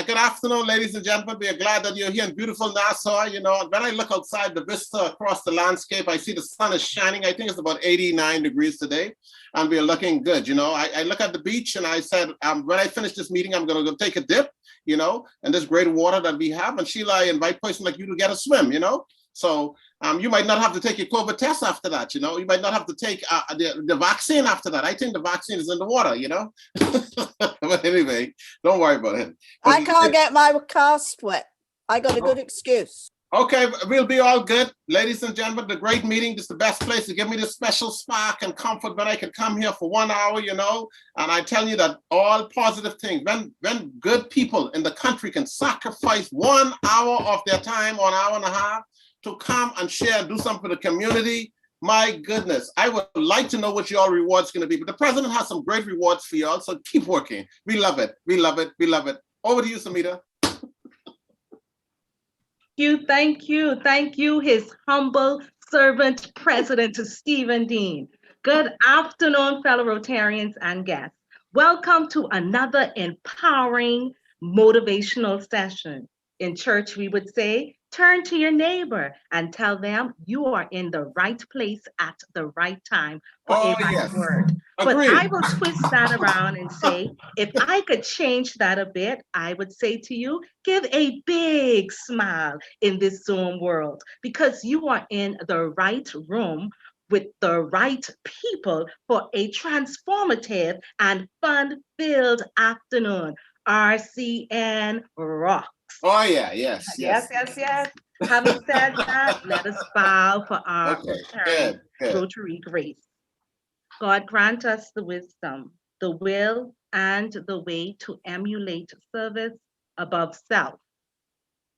good afternoon, ladies and gentlemen. We are glad that you're here in beautiful Nassau. You know, when I look outside the vista across the landscape, I see the sun is shining. I think it's about 89 degrees today, and we are looking good. You know, I look at the beach and I said, when I finish this meeting, I'm going to go take a dip, you know, and this great water that we have. And Sheila, I invite a person like you to get a swim, you know. So you might not have to take your COVID test after that, you know. You might not have to take the vaccine after that. I think the vaccine is in the water, you know. But anyway, don't worry about it. But I can't get my cast wet. I got a good excuse. Okay, we'll be all good. Ladies and gentlemen, the great meeting. This is the best place to give me this special spark and comfort when I can come here for 1 hour, you know. And I tell you that all positive things, when good people in the country can sacrifice 1 hour of their time or an hour and a half to come and share and do something for the community, my goodness, I would like to know what your reward's going to be. But the president has some great rewards for y'all, so keep working. We love it. We love it. We love it. Over to you, Samita. Thank you, his humble servant, President Stephen Dean. Good afternoon, fellow Rotarians and guests. Welcome to another empowering, motivational session. In church, we would say, turn to your neighbor and tell them you are in the right place at the right time for a right word. Agreed. But I will twist that around and say, if I could change that a bit, I would say to you, give a big smile in this Zoom world, because you are in the right room with the right people for a transformative and fun-filled afternoon. RCN rock. Oh, yeah, yes. Having said that, let us bow for our Rotary grace. God grant us the wisdom, the will, and the way to emulate service above self,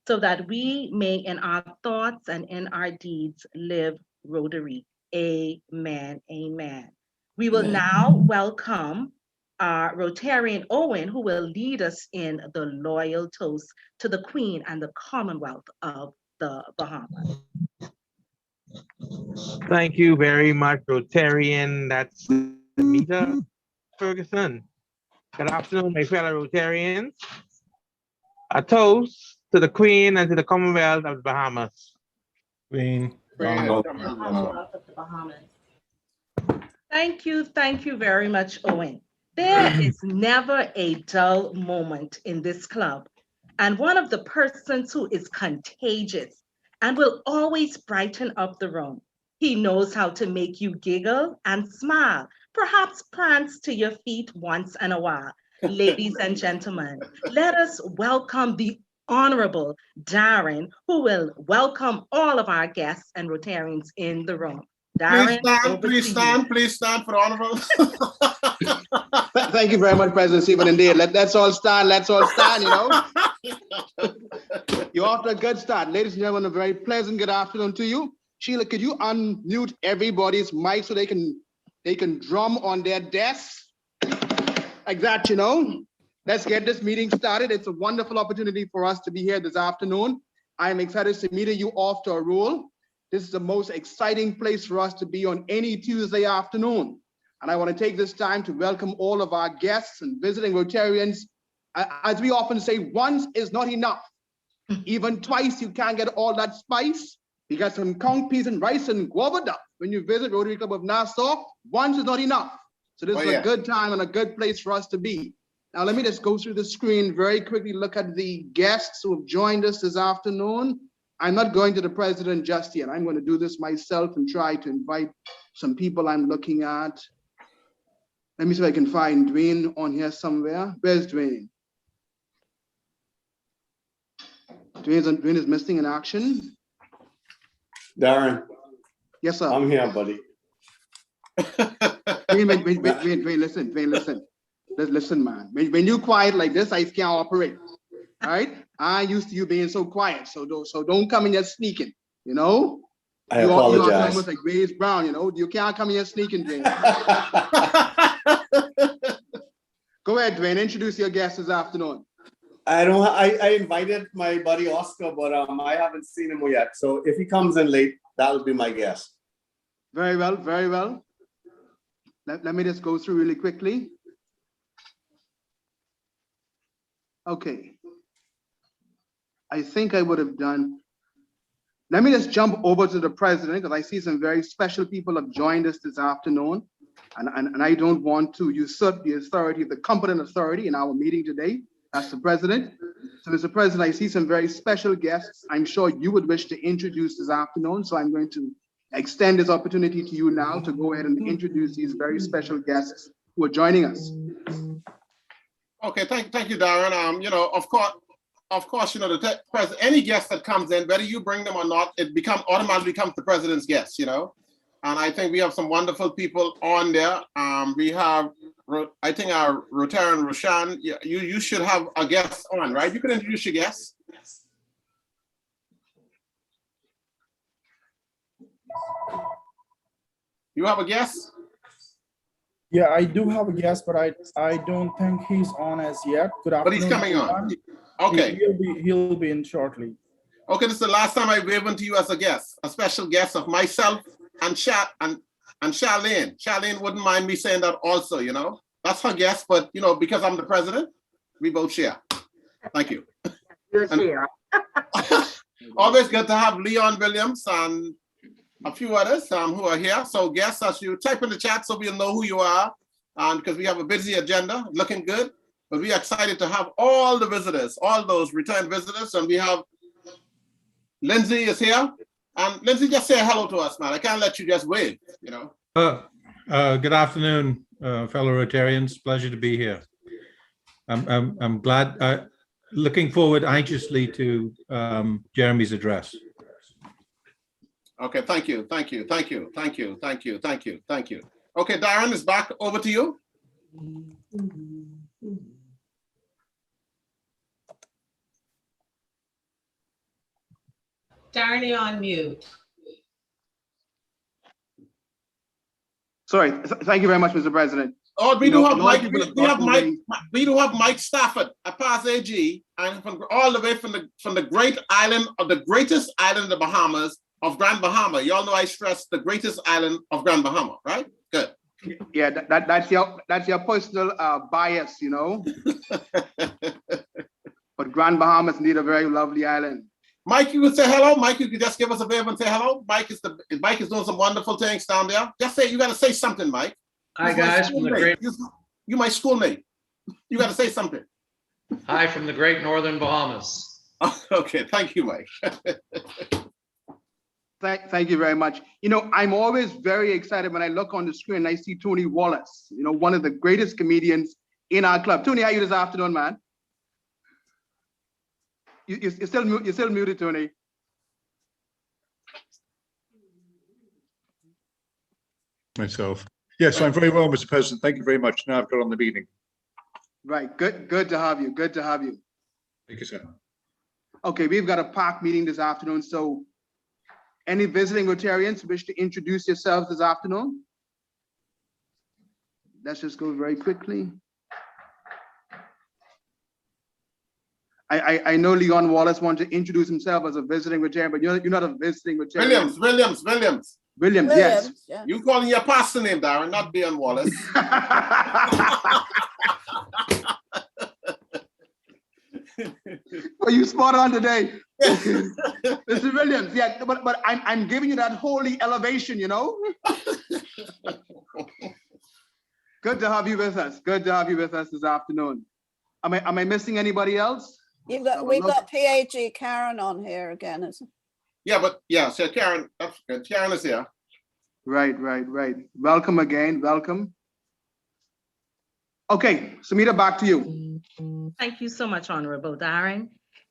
so that we may in our thoughts and in our deeds live Rotary. Amen, amen. We will now welcome our Rotarian Owen, who will lead us in the loyal toast to the Queen and the Commonwealth of the Bahamas. Thank you very much, Rotarian. That's Samita Ferguson. Good afternoon, my fellow Rotarians. A toast to the Queen and to the Commonwealth of the Bahamas. Queen. Commonwealth of the Bahamas. Thank you very much, Owen. There is never a dull moment in this club, and one of the persons who is contagious and will always brighten up the room. He knows how to make you giggle and smile, perhaps prance to your feet once in a while. Ladies and gentlemen, let us welcome the Honorable Darren, who will welcome all of our guests and Rotarians in the room. Darren, please stand for Honorable. Thank you very much, President Stephen. Indeed, let's all stand, you know. You're off to a good start. Ladies and gentlemen, a very pleasant good afternoon to you. Sheila, could you unmute everybody's mic so they can drum on their desks? Like that, you know. Let's get this meeting started. It's a wonderful opportunity for us to be here this afternoon. I'm excited to meet you off to a roll. This is the most exciting place for us to be on any Tuesday afternoon. And I want to take this time to welcome all of our guests and visiting Rotarians. As we often say, once is not enough. Even twice, you can't get all that spice. You got some conch peas and rice and guava duck. When you visit Rotary Club of Nassau, once is not enough. So this is a good time and a good place for us to be. Now, let me just go through the screen very quickly, look at the guests who have joined us this afternoon. I'm not going to the president just yet. I'm going to do this myself and try to invite some people I'm looking at. Let me see if I can find Dwayne on here somewhere. Where's Dwayne? Dwayne is missing in action. Darren. Yes, sir. I'm here, buddy. Dwayne, listen. Listen, man. When you quiet like this, I can't operate. All right? I used to you being so quiet, so don't come in here sneaking, you know? I apologize. You are almost like Grace Brown, you know? You can't come in here sneaking, Dwayne. Go ahead, Dwayne. Introduce your guest this afternoon. I invited my buddy Oscar, but I haven't seen him yet. So if he comes in late, that'll be my guess. Very well, very well. Let me just go through really quickly. Okay. I think I would have done. Let me just jump over to the president because I see some very special people have joined us this afternoon. And I don't want to usurp the authority of the competent authority in our meeting today. That's the president. So, Mr. President, I see some very special guests I'm sure you would wish to introduce this afternoon. So I'm going to extend this opportunity to you now to go ahead and introduce these very special guests who are joining us. Okay, thank you, Darren. You know, of course, you know, any guest that comes in, whether you bring them or not, it automatically becomes the president's guest, you know. And I think we have some wonderful people on there. We have, I think our Rotary Roshan, you should have a guest on, right? You can introduce your guest. You have a guest? Yeah, I do have a guest, but I don't think he's on as yet. Good afternoon. But he's coming on. Okay. He'll be in shortly. Okay, this is the last time I wave into you as a guest, a special guest of myself and Charlene. Charlene wouldn't mind me saying that also, you know. That's her guest, but you know, because I'm the president, we both share. Thank you. Always good to have Leon Williams and a few others who are here. So guests, as you type in the chat so we'll know who you are, and because we have a busy agenda, looking good, but we are excited to have all the visitors, all those returned visitors, and we have Lindsay is here. And Lindsay, just say hello to us, man. I can't let you just wave, you know. Good afternoon, fellow Rotarians. Pleasure to be here. I'm glad. Looking forward anxiously to Jeremy's address. Okay, thank you. Okay, Darren is back. Over to you. Darren, you're on mute. Sorry, thank you very much, Mr. President. Oh, we do have Mike. We do have Mike Stafford, a past AG, and from all the way from the great island of the greatest island of the Bahamas, of Grand Bahama. Y'all know I stress the greatest island of Grand Bahama, right? Good. Yeah, that's your personal bias, you know. But Grand Bahama is indeed a very lovely island. Mike, you would say hello. Mike, you could just give us a wave and say hello. Mike is doing some wonderful things down there. Just say, you got to say something, Mike. Hi guys, from the great. You my schoolmate. You got to say something. Hi from the great northern Bahamas. Okay, thank you, Mike. Thank you very much. You know, I'm always very excited when I look on the screen and I see Tony Wallace, you know, one of the greatest comedians in our club. Tony, how are you this afternoon, man? You're still muted, Tony. Myself. Yes, I'm very well, Mr. President. Thank you very much. Now I've got on the meeting. Right. Good to have you. Good to have you. Thank you, sir. Okay, we've got a PAC meeting this afternoon. So any visiting Rotarians wish to introduce yourselves this afternoon? Let's just go very quickly. I know Leon Wallace wants to introduce himself as a visiting Rotarian, but you're not a visiting Rotarian. Williams, yes. Yeah. You calling your pastor name, Darren, not Leon Wallace. Well, you spot on today. Mr. Williams, yeah, but I'm giving you that holy elevation, you know? Good to have you with us. Good to have you with us this afternoon. Am I missing anybody else? We've got PAG Karen on here again, isn't it? Yeah, but yeah, so Karen, that's good. Karen is here. Right. Welcome again, welcome. Okay, Samita, back to you. Thank you so much, Honorable Darren.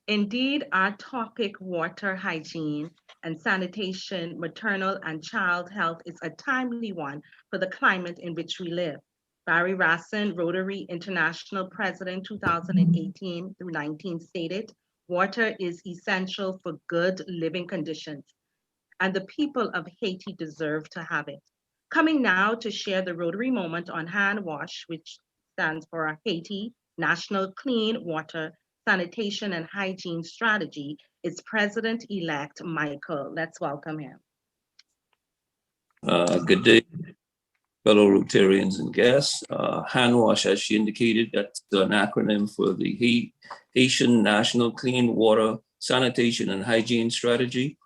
Indeed, our topic, water hygiene and sanitation, maternal and child health, is a timely one for the climate in which we live. Barry Rassin, Rotary International President 2018 through 19, stated, water is essential for good living conditions, and the people of Haiti deserve to have it. Coming now to share the Rotary moment on HANWASH, which stands for Haiti National Clean Water, Sanitation and Hygiene Strategy, is President-elect Michael. Let's welcome him. Good day, fellow Rotarians and guests. HANWASH, as she indicated, that's an acronym for the Haitian National Clean Water, sanitation and hygiene strategy.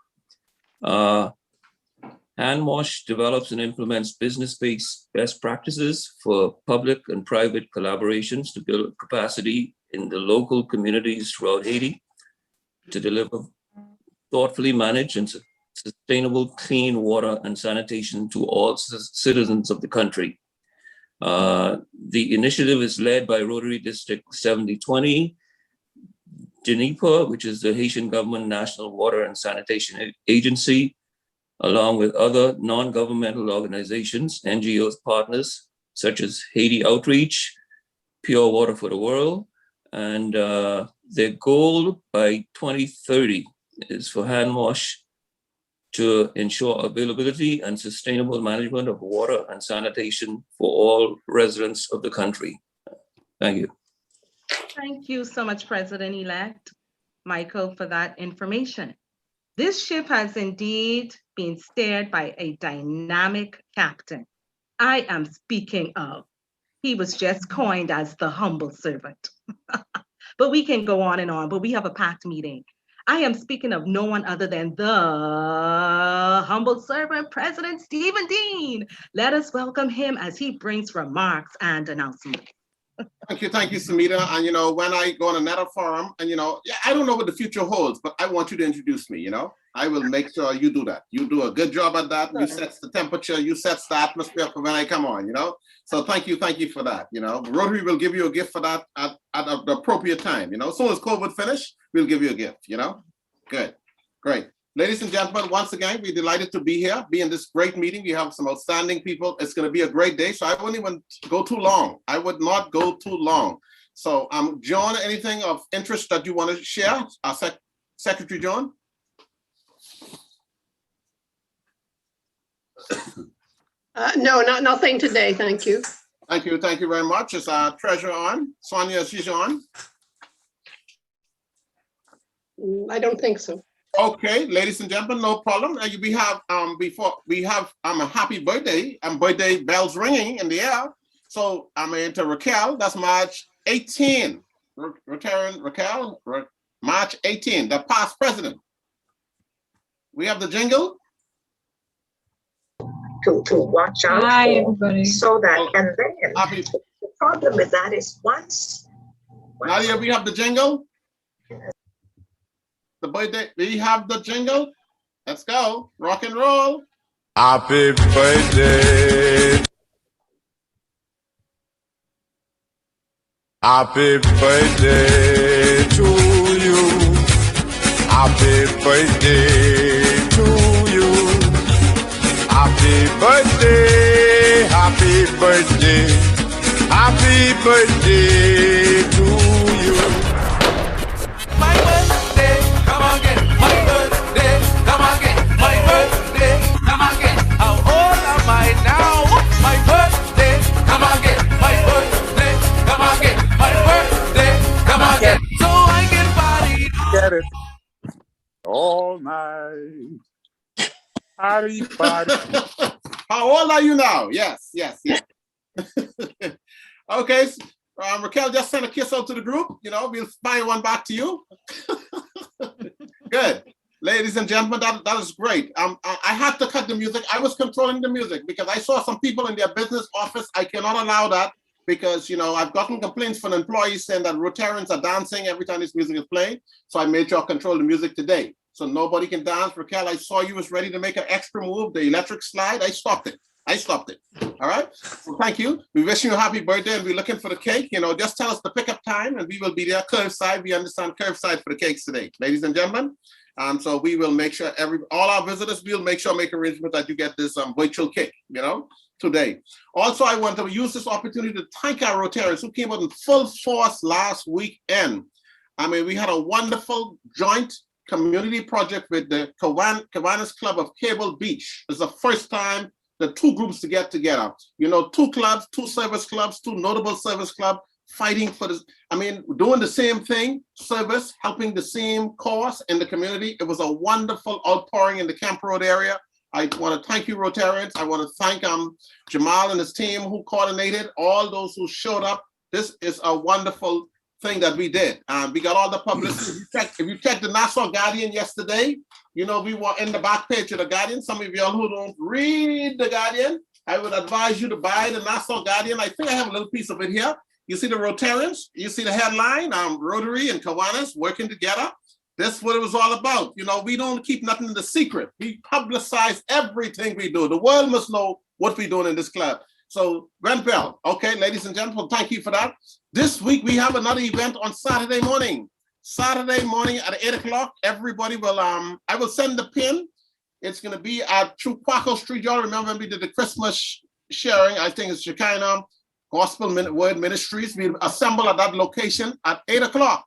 HANWASH develops and implements business-based best practices for public and private collaborations to build capacity in the local communities throughout Haiti to deliver thoughtfully managed and sustainable clean water and sanitation to all citizens of the country. The initiative is led by Rotary District 7020, DNIPA, which is the Haitian Government National Water and Sanitation Agency, along with other non-governmental organizations, NGOs partners, such as Haiti Outreach, Pure Water for the World, and their goal by 2030 is for HANWASH to ensure availability and sustainable management of water and sanitation for all residents of the country. Thank you. Thank you so much, President-elect Michael, for that information. This ship has indeed been steered by a dynamic captain. I am speaking of, he was just coined as the humble servant. But we can go on and on, but we have a packed meeting. I am speaking of no one other than the humble servant, President Stephen Dean. Let us welcome him as he brings remarks and announcements. Thank you, Samita. And when I go on another forum, and I don't know what the future holds, but I want you to introduce me. I will make sure you do that. You do a good job at that. You set the temperature, you set the atmosphere for when I come on. So thank you for that. Rotary will give you a gift for that at the appropriate time. As soon as COVID finish, we'll give you a gift. Good, great. Ladies and gentlemen, once again, we're delighted to be here, be in this great meeting. We have some outstanding people. It's going to be a great day. So I wouldn't even go too long. I would not go too long. So John, anything of interest that you want to share? Our Secretary John? No, nothing today. Thank you. Thank you very much. Is our treasurer on? Sonia, is she on? I don't think so. Okay, ladies and gentlemen, no problem. We have a happy birthday and birthday bells ringing in the air. So to Raquel, that's March 18. Raquel, March 18, the past president. We have the jingle. To watch out for, so that, and then the problem with that is once Nadia, we have the jingle. The birthday, we have the jingle. Let's go, rock and roll. Happy birthday. Happy birthday to you. Happy birthday to you. Happy birthday, happy birthday, happy birthday to you. My birthday, come again. My birthday, come again. My birthday, come again. How old am I now? My birthday, come again. My birthday, come again. My birthday, come again. So I can party. Get it all night. Party. How old are you now? Yes. Okay, Raquel just sent a kiss out to the group. We'll fire one back to you. Good. Ladies and gentlemen, that is great. I had to cut the music. I was controlling the music because I saw some people in their business office. I cannot allow that because, I've gotten complaints from employees saying that Rotarians are dancing every time this music is playing. So I made sure I control the music today. So nobody can dance. Raquel, I saw you was ready to make an extra move, the electric slide. I stopped it. All right. So thank you. We wish you a happy birthday and we're looking for the cake. Just tell us the pickup time and we will be there curbside. We understand curbside for the cakes today, ladies and gentlemen. So we will make sure all our visitors, we'll make arrangements that you get this virtual cake, today. Also, I want to use this opportunity to thank our Rotarians who came out in full force last weekend. We had a wonderful joint community project with the Kiwanis Club of Cable Beach. It's the first time the two groups to get together. Two clubs, two service clubs, two notable service clubs fighting for this. Doing the same thing, service, helping the same cause in the community. It was a wonderful outpouring in the Camp Road area. I want to thank you, Rotarians. I want to thank Jamal and his team who coordinated, all those who showed up. This is a wonderful thing that we did. We got all the publicity. If you check the Nassau Guardian yesterday, you know, we were in the back page of the Guardian. Some of y'all who don't read the Guardian, I would advise you to buy the Nassau Guardian. I think I have a little piece of it here. You see the Rotarians, you see the headline, Rotary and Kiwanis working together. That's what it was all about. You know, we don't keep nothing in the secret. We publicize everything we do. The world must know what we're doing in this club. So, Grenfell, okay, ladies and gentlemen, thank you for that. This week, we have another event on Saturday morning. Saturday morning at 8 o'clock, everybody will, I will send the pin. It's going to be at Chuquaco Street. Y'all remember when we did the Christmas sharing? I think it's Shekinah Gospel Word Ministries. We'll assemble at that location at 8 o'clock.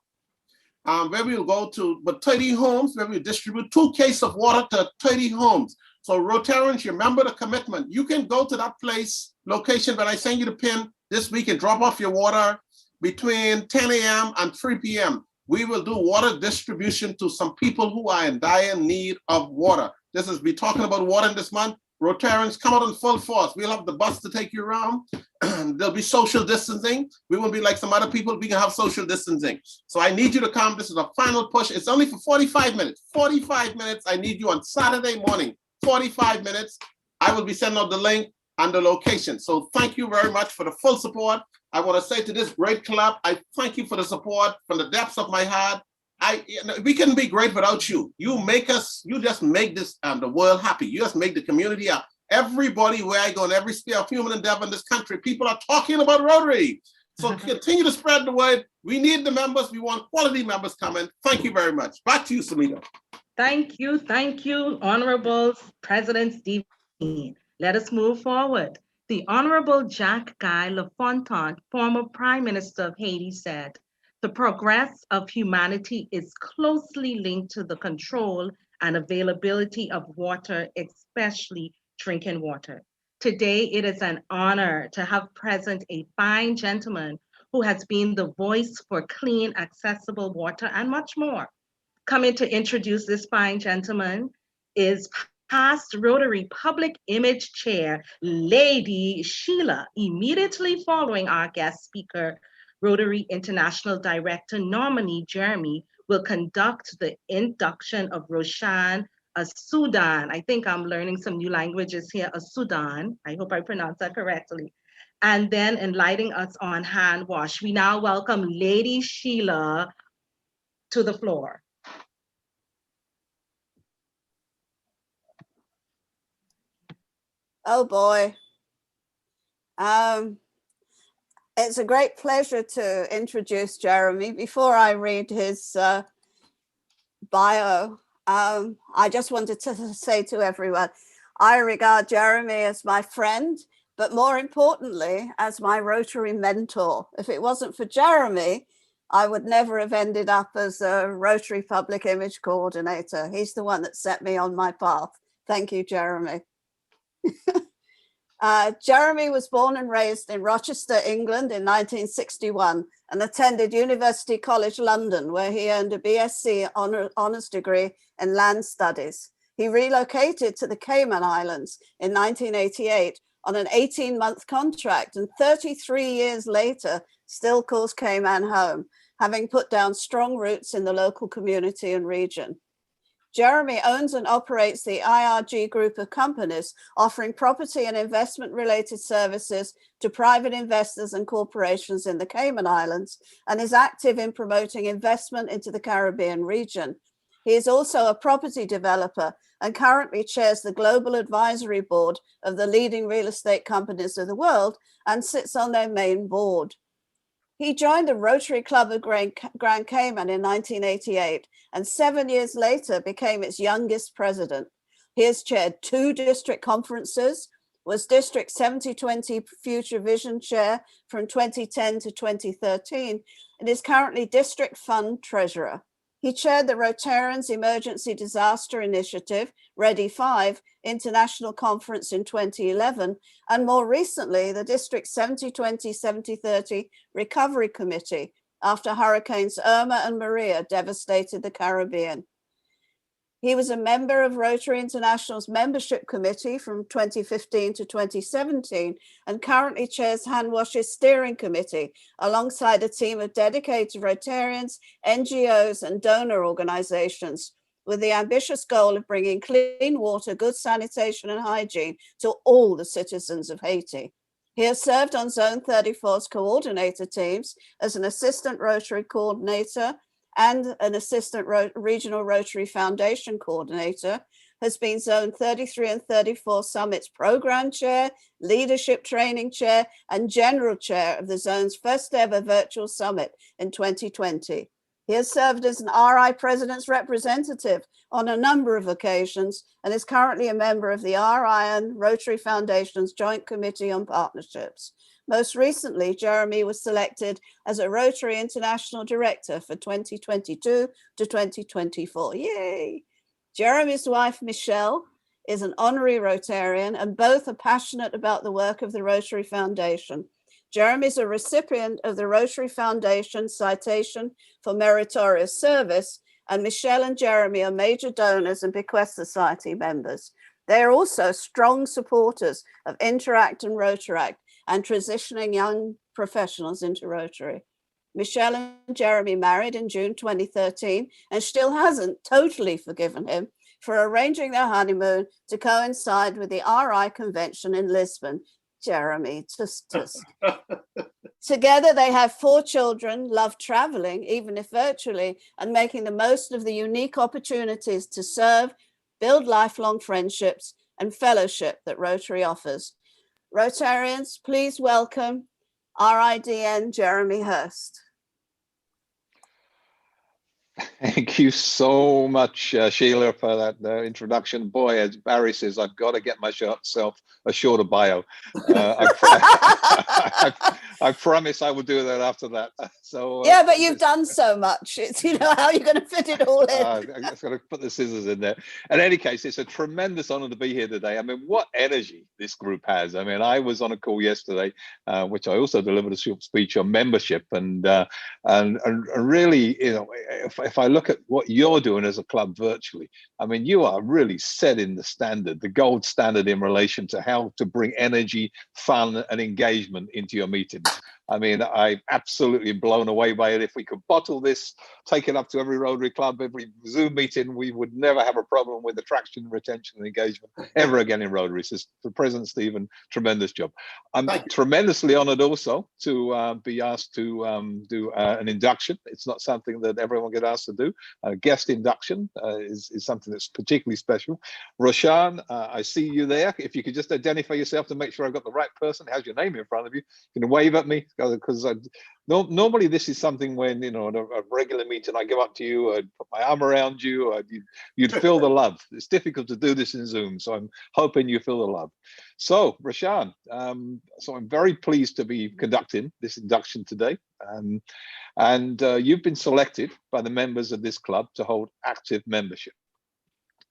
Where we'll go to 30 homes, where we distribute 2 cases of water to 30 homes. So Rotarians, you remember the commitment. You can go to that place, location, when I send you the pin this week and drop off your water between 10 a.m. and 3 p.m. We will do water distribution to some people who are in dire need of water. We're talking about water in this month. Rotarians, come out in full force. We'll have the bus to take you around. There'll be social distancing. We won't be like some other people. We can have social distancing. So I need you to come. This is a final push. It's only for 45 minutes. 45 minutes. I need you on Saturday morning. 45 minutes. I will be sending out the link and the location. So thank you very much for the full support. I want to say to this great club, I thank you for the support from the depths of my heart. We couldn't be great without you. You just make this the world happy. You just make the community happy. Everybody where I go in every sphere of human endeavor in this country, people are talking about Rotary. So continue to spread the word. We need the members. We want quality members coming. Thank you very much. Back to you, Samita. Thank you, Honorable President Steve. Let us move forward. The Honorable Jacques Guy Lafontaine, former Prime Minister of Haiti, said, "The progress of humanity is closely linked to the control and availability of water, especially drinking water. Today, it is an honor to have present a fine gentleman who has been the voice for clean, accessible water and much more. Coming to introduce this fine gentleman is past Rotary Public Image Chair, Lady Sheila. Immediately following our guest speaker, Rotary International Director Nominee Jeremy will conduct the induction of Roshan Asudan. I think I'm learning some new languages here, Asudan. I hope I pronounced that correctly. And then enlightening us on hand wash. We now welcome Lady Sheila to the floor. Oh boy. It's a great pleasure to introduce Jeremy. Before I read his bio, I just wanted to say to everyone, I regard Jeremy as my friend, but more importantly, as my Rotary mentor. If it wasn't for Jeremy, I would never have ended up as a Rotary Public Image Coordinator. He's the one that set me on my path. Thank you, Jeremy. Jeremy was born and raised in Rochester, England in 1961 and attended University College London, where he earned a BSc honours degree in land studies. He relocated to the Cayman Islands in 1988 on an 18-month contract, and 33 years later still calls Cayman home, having put down strong roots in the local community and region. Jeremy owns and operates the IRG group of companies, offering property and investment-related services to private investors and corporations in the Cayman Islands, and is active in promoting investment into the Caribbean region. He is also a property developer and currently chairs the Global Advisory Board of the leading real estate companies of the world and sits on their main board. He joined the Rotary Club of Grand Cayman in 1988 and 7 years later became its youngest president. He has chaired 2 district conferences, was District 7020 Future Vision Chair from 2010 to 2013, and is currently District Fund Treasurer. He chaired the Rotarians Emergency Disaster Initiative, Ready 5, International Conference in 2011, and more recently, the District 7020-7030 Recovery Committee after Hurricanes Irma and Maria devastated the Caribbean. He was a member of Rotary International's membership committee from 2015 to 2017 and currently chairs HANWASH's steering committee alongside a team of dedicated Rotarians, NGOs, and donor organizations with the ambitious goal of bringing clean water, good sanitation, and hygiene to all the citizens of Haiti. He has served on Zone 34's coordinator teams as an assistant Rotary coordinator and an assistant regional Rotary Foundation coordinator, has been Zone 33 and 34 Summit's program chair, leadership training chair, and general chair of the zone's first ever virtual summit in 2020. He has served as an RI President's representative on a number of occasions and is currently a member of the RIN Rotary Foundation's Joint Committee on Partnerships. Most recently, Jeremy was selected as a Rotary International Director for 2022 to 2024. Yay! Jeremy's wife, Michelle, is an honorary Rotarian and both are passionate about the work of the Rotary Foundation. Jeremy is a recipient of the Rotary Foundation Citation for Meritorious Service, and Michelle and Jeremy are major donors and Bequest Society members. They are also strong supporters of Interact and Rotaract and transitioning young professionals into Rotary. Michelle and Jeremy married in June 2013 and still hasn't totally forgiven him for arranging their honeymoon to coincide with the RI convention in Lisbon. Jeremy, tus. Together they have 4 children, love traveling, even if virtually, and making the most of the unique opportunities to serve, build lifelong friendships and fellowship that Rotary offers. Rotarians, please welcome RIDN Jeremy Hurst. Thank you so much, Sheila, for that introduction. Boy, as Barry says, I've got to get myself a shorter bio. I promise I will do that after that. So yeah, but you've done so much. It's, you know, how are you going to fit it all in? I'm just going to put the scissors in there. In any case, it's a tremendous honor to be here today. I mean, what energy this group has. I mean, I was on a call yesterday, which I also delivered a short speech on membership, and really, you know, if I look at what you're doing as a club virtually, I mean, you are really setting the standard, the gold standard in relation to how to bring energy, fun, and engagement into your meetings. I mean, I'm absolutely blown away by it. If we could bottle this, take it up to every Rotary club, every Zoom meeting, we would never have a problem with attraction, retention, and engagement ever again in Rotary. So for President Stephen, tremendous job. I'm tremendously honored also to be asked to do an induction. It's not something that everyone gets asked to do. A guest induction is something that's particularly special. Roshan, I see you there. If you could just identify yourself to make sure I've got the right person, has your name in front of you, you can wave at me, because normally this is something when, you know, at a regular meeting, I go up to you, I'd put my arm around you, you'd feel the love. It's difficult to do this in Zoom, so I'm hoping you feel the love. So, Roshan, so I'm very pleased to be conducting this induction today. And you've been selected by the members of this club to hold active membership.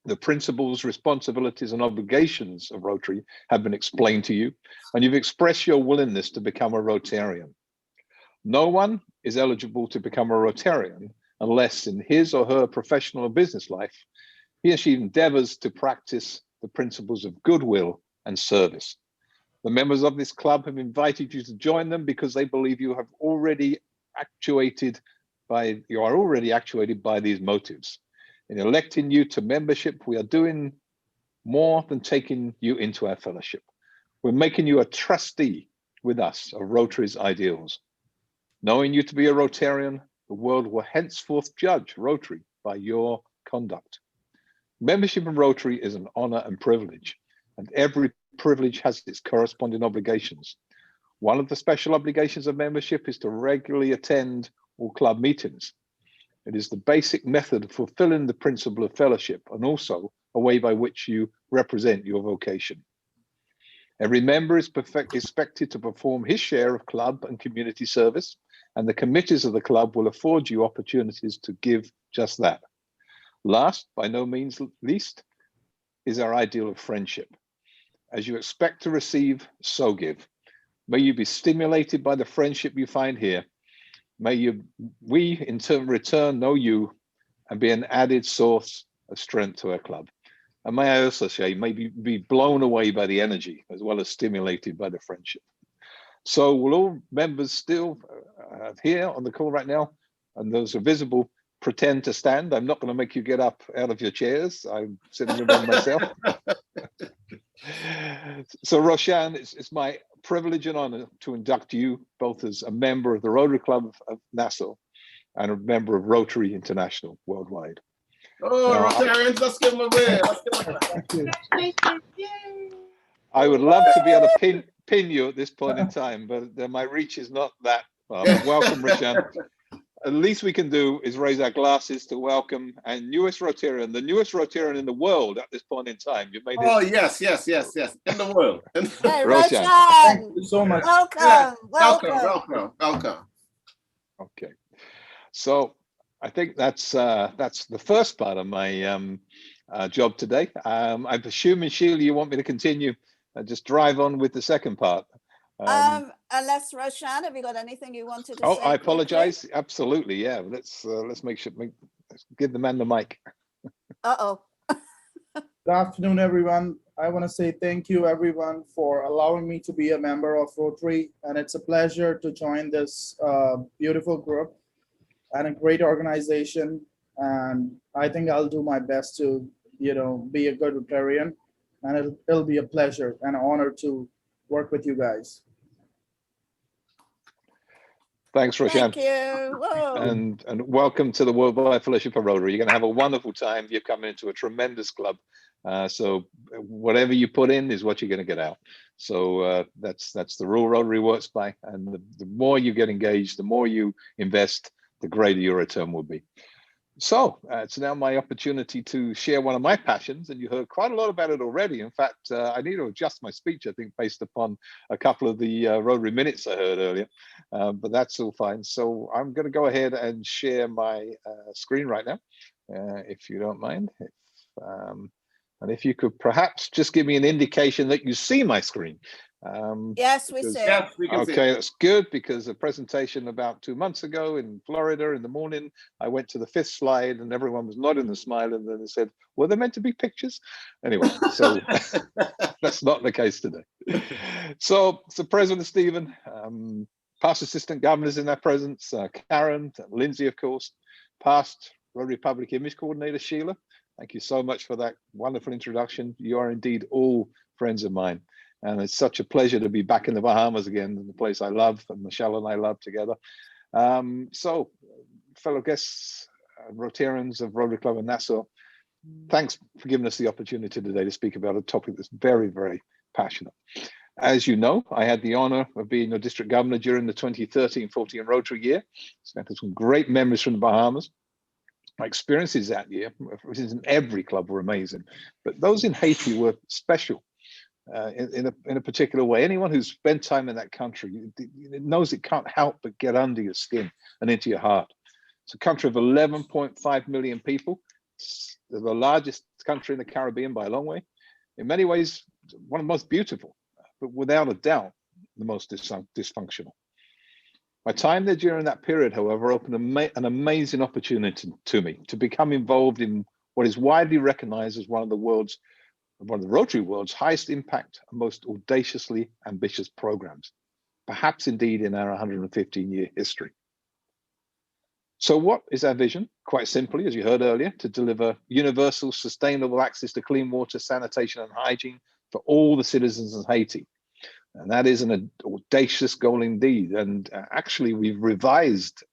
The principles, responsibilities, and obligations of Rotary have been explained to you, and you've expressed your willingness to become a Rotarian. No one is eligible to become a Rotarian unless in his or her professional or business life, he or she endeavors to practice the principles of goodwill and service. The members of this club have invited you to join them because they believe you are already actuated by these motives. In electing you to membership, we are doing more than taking you into our fellowship. We're making you a trustee with us of Rotary's ideals. Knowing you to be a Rotarian, the world will henceforth judge Rotary by your conduct. Membership in Rotary is an honor and privilege, and every privilege has its corresponding obligations. One of the special obligations of membership is to regularly attend all club meetings. It is the basic method of fulfilling the principle of fellowship and also a way by which you represent your vocation. Every member is expected to perform his share of club and community service, and the committees of the club will afford you opportunities to give just that. Last, by no means least, is our ideal of friendship. As you expect to receive, so give. May you be stimulated by the friendship you find here. May we in turn return know you and be an added source of strength to our club. And may I also say, maybe be blown away by the energy as well as stimulated by the friendship. So will all members still here on the call right now, and those who are visible, pretend to stand? I'm not going to make you get up out of your chairs. I'm sitting in one myself. So Roshan, it's my privilege and honor to induct you both as a member of the Rotary Club of Nassau and a member of Rotary International worldwide. Oh, Now, Rotarians, let's give them a wave. Let's give them a I would love to be able to pin you at this point in time, but my reach is not that far. Welcome, Roshan. At least we can do is raise our glasses to welcome our newest Rotarian, the newest Rotarian in the world at this point in time. You've made it. Oh, yes, in the world. Hey, Roshan. Thank you so much. Welcome. Welcome. Okay, so I think that's the first part of my job today. I'm assuming, Sheila, you want me to continue and just drive on with the second part. Unless Roshan, have you got anything you wanted to say? Oh, I apologize. Absolutely, yeah. Let's let's give the man the mic. Uh-oh. Good afternoon, everyone. I want to say thank you, everyone, for allowing me to be a member of Rotary, and it's a pleasure to join this beautiful group and a great organization. And I think I'll do my best to, be a good Rotarian, and it'll be a pleasure and an honor to work with you guys. Thanks, Roshan. Thank you. Whoa. And welcome to the Worldwide Fellowship of Rotary. You're going to have a wonderful time. You're coming into a tremendous club. So whatever you put in is what you're going to get out. So that's the rule Rotary works by. And the more you get engaged, the more you invest, the greater your return will be. So it's now my opportunity to share one of my passions, and you heard quite a lot about it already. In fact, I need to adjust my speech, I think, based upon a couple of the Rotary minutes I heard earlier, but that's all fine. So I'm going to go ahead and share my screen right now, if you don't mind. And if you could perhaps just give me an indication that you see my screen. Yes, we see. Yes, we can see. Okay, that's good, because a presentation about 2 months ago in Florida in the morning, I went to the 5th slide and everyone was nodding and smiling, and then they said, were there meant to be pictures? Anyway, so that's not the case today. So President Stephen, past assistant governors in their presence, Karen, Lindsay, of course, past Rotary Public Image Coordinator Sheila. Thank you so much for that wonderful introduction. You are indeed all friends of mine. And it's such a pleasure to be back in the Bahamas again, the place I love and Michelle and I love together. So, fellow guests, Rotarians of Rotary Club of Nassau, thanks for giving us the opportunity today to speak about a topic that's very, very passionate. As you know, I had the honor of being a district governor during the 2013-14 Rotary year. Spent some great memories from the Bahamas. My experiences that year, in every club, were amazing, but those in Haiti were special. In a particular way. Anyone who's spent time in that country knows it can't help but get under your skin and into your heart. It's a country of 11.5 million people. It's the largest country in the Caribbean by a long way. In many ways, one of the most beautiful, but without a doubt, the most dysfunctional. My time there during that period, however, opened an amazing opportunity to me to become involved in what is widely recognized as one of the Rotary world's highest impact and most audaciously ambitious programs, perhaps indeed in our 115-year history. So what is our vision? Quite simply, as you heard earlier, to deliver universal, sustainable access to clean water, sanitation, and hygiene for all the citizens of Haiti. And that is an audacious goal indeed. And actually, we've revised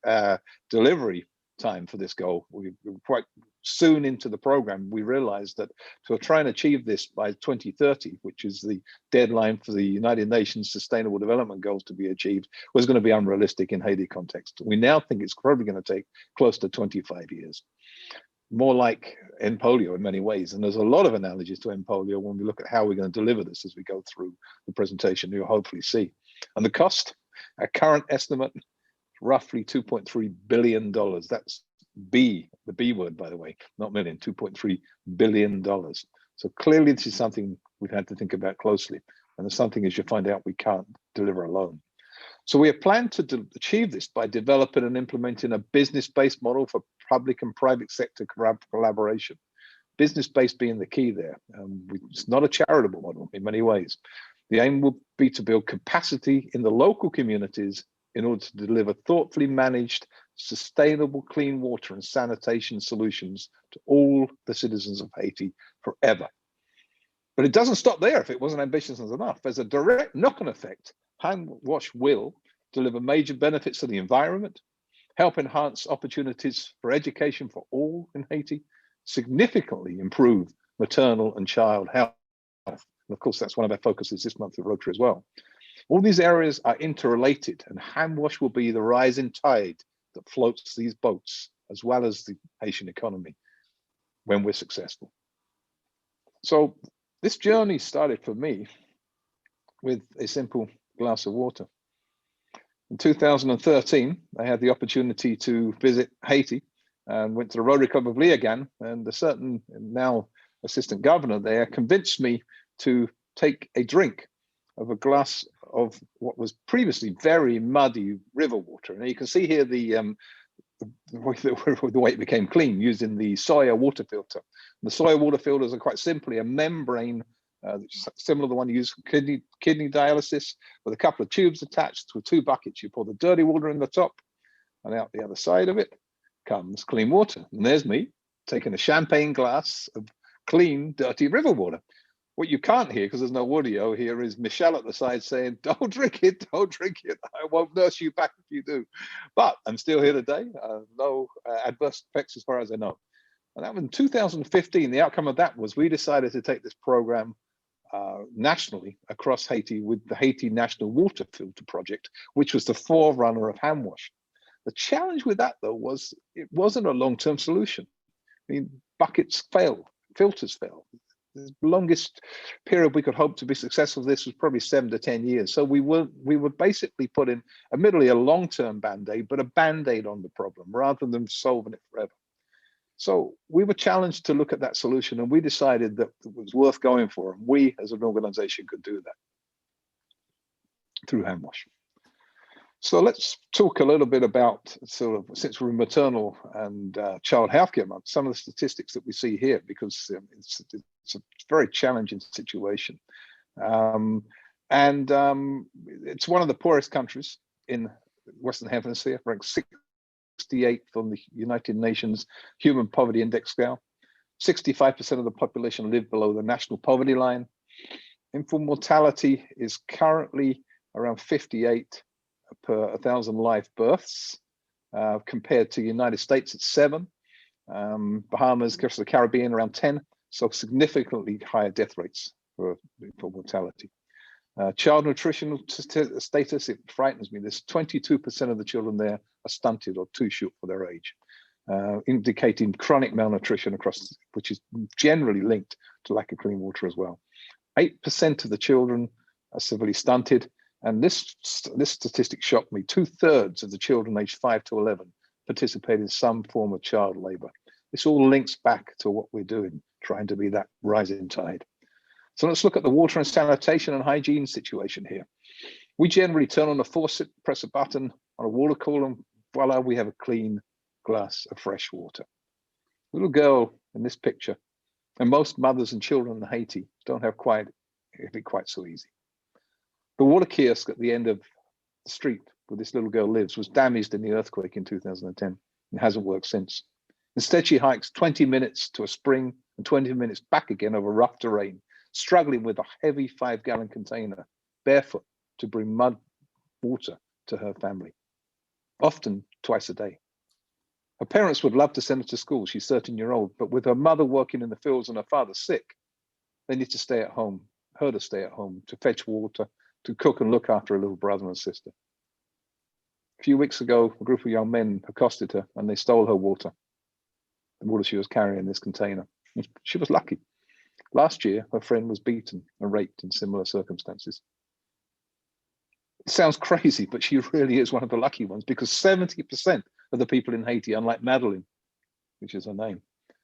delivery time for this goal. We're quite soon into the program, we realized that to try and achieve this by 2030, which is the deadline for the United Nations Sustainable Development Goals to be achieved, was going to be unrealistic in Haiti context. We now think it's probably going to take close to 25 years. More like end polio in many ways. And there's a lot of analogies to end polio when we look at how we're going to deliver this as we go through the presentation, you'll hopefully see. And the cost, our current estimate, roughly $2.3 billion. That's the B word, by the way, not million, $2.3 billion. So clearly this is something we've had to think about closely. And it's something, as you find out, we can't deliver alone. So we have planned to achieve this by developing and implementing a business-based model for public and private sector collaboration. business-based being the key there. It's not a charitable model in many ways. The aim will be to build capacity in the local communities in order to deliver thoughtfully managed, sustainable clean water and sanitation solutions to all the citizens of Haiti forever. But it doesn't stop there if it wasn't ambitious enough. There's a direct knock-on effect. HANWASH will deliver major benefits to the environment, help enhance opportunities for education for all in Haiti, significantly improve maternal and child health. And of course, that's one of our focuses this month at Rotary as well. All these areas are interrelated, and HANWASH will be the rising tide that floats these boats, as well as the Haitian economy, when we're successful. So this journey started for me with a simple glass of water. In 2013, I had the opportunity to visit Haiti and went to the Rotary Club of Liagan, and a certain now assistant governor there convinced me to take a drink of a glass of what was previously very muddy river water. And you can see here the way it became clean using the soya water filter. And the soya water filters are quite simply a membrane similar to the one you use for kidney dialysis, with a couple of tubes attached with 2 buckets. You pour the dirty water in the top, and out the other side of it comes clean water. And there's me taking a champagne glass of clean, dirty river water. What you can't hear, because there's no audio here, is Michelle at the side saying, "Don't drink it, don't drink it. I won't nurse you back if you do." But I'm still here today. No adverse effects as far as I know. And that was in 2015. The outcome of that was we decided to take this program nationally across Haiti with the Haiti National Water Filter Project, which was the forerunner of HANWASH. The challenge with that, though, was it wasn't a long-term solution. I mean, buckets fail, filters fail. The longest period we could hope to be successful with this was probably 7 to 10 years. So we were basically put in, admittedly, a long-term band-aid, but a band-aid on the problem rather than solving it forever. So we were challenged to look at that solution, and we decided that it was worth going for, and we as an organization could do that through HANWASH. So let's talk a little bit about, sort of, since we're in maternal and child healthcare month, some of the statistics that we see here, because it's a very challenging situation. It's one of the poorest countries in Western Hemisphere, ranked 68th on the United Nations Human Poverty Index scale. 65% of the population live below the national poverty line. Infant mortality is currently around 58 per 1,000 live births, compared to the United States at 7. Bahamas, across the Caribbean, around 10. So significantly higher death rates for mortality. Child nutritional status, it frightens me. There's 22% of the children there are stunted or too short for their age, indicating chronic malnutrition across, which is generally linked to lack of clean water as well. 8% of the children are severely stunted, and this statistic shocked me. 2/3 of the children aged 5 to 11 participate in some form of child labor. This all links back to what we're doing, trying to be that rising tide. So let's look at the water and sanitation and hygiene situation here. We generally turn on a faucet, press a button on a water cooler, and voila, we have a clean glass of fresh water. The little girl in this picture, and most mothers and children in Haiti don't have quite so easy. The water kiosk at the end of the street where this little girl lives was damaged in the earthquake in 2010 and hasn't worked since. Instead, she hikes 20 minutes to a spring and 20 minutes back again over rough terrain, struggling with a heavy 5-gallon container, barefoot, to bring mud water to her family, often twice a day. Her parents would love to send her to school. She's 13-year-old, but with her mother working in the fields and her father sick, they need to stay at home, her to stay at home, to fetch water, to cook and look after her little brother and sister. A few weeks ago, a group of young men accosted her and they stole her water, the water she was carrying in this container. She was lucky. Last year, her friend was beaten and raped in similar circumstances. It sounds crazy, but she really is one of the lucky ones, because 70% of the people in Haiti, unlike Madeline, which is her name,